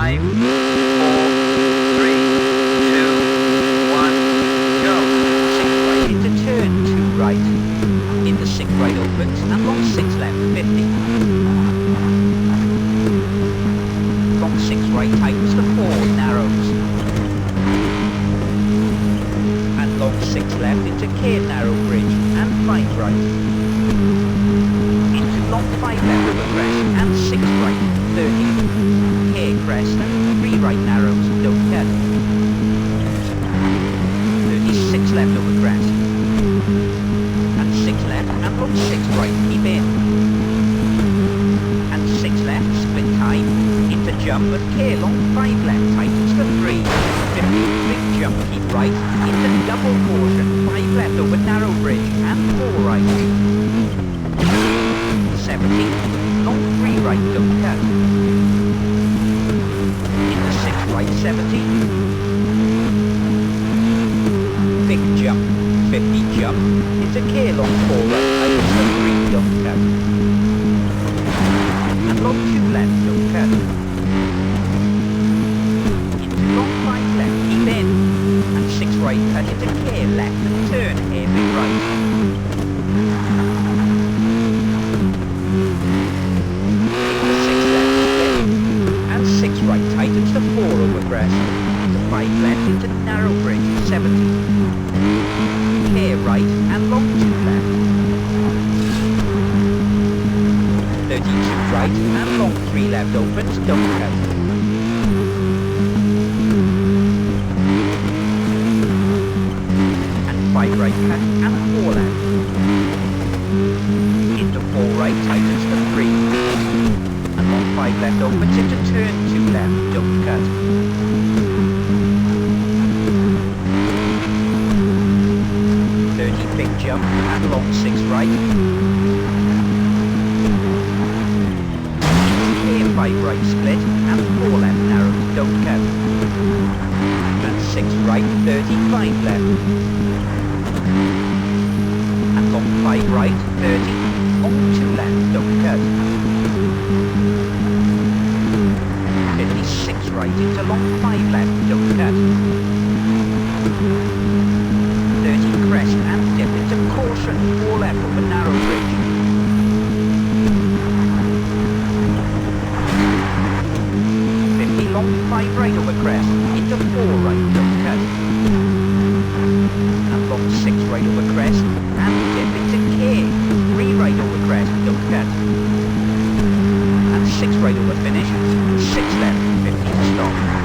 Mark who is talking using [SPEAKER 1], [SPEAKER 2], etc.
[SPEAKER 1] 5, 4, 3, 2, 1, go.
[SPEAKER 2] 6 right into turn 2 right. Into 6 right opens and long 6 left, 50. Long 6 right tightens to 4, narrows. And long 6 left into K narrow bridge and 5 right. Into long 5 left over crest and 6 right, 30. K crest and 3 right narrows, don't cut. 36 left over crest. And 6 left and long 6 right, keep in. And 6 left, split time. Into jump and K long 5 left, tightens to 3. 50, big jump, keep right. Into double caution, 5 left over narrow bridge and 4 right. 70, long 3 right, don't cut. Into 6 right, 70. Big jump, 50 jump. Into K long 4 right, tightens to 3, don't cut. And long 2 left, don't cut. Into long 5 left, keep in. And 6 right, cut into K left and turn, heavy right. Into 6 left, split. And 6 right, tightens to 4 over crest. To 5 left into narrow bridge, 70. K right and long 2 left. 32 right and long 3 left opens, don't cut. And 5 right cut and 4 left. Into 4 right tightens to 3. And long 5 left opens into turn 2 left, don't cut. Big jump and long 6 right. Into 5 right split and 4 left narrows, don't cut. And 6 right, 35 left. And long 5 right, 30. Long 2 left, don't cut. 56 right into long 5 left, don't cut. 30 crest and dip into caution, 4 left over narrow bridge. 50 long 5 right over crest, into 4 right, don't cut. And long 6 right over crest, and dip into K, 3 right over crest, don't cut. And 6 right over finish, and 6 left, 50 to stop.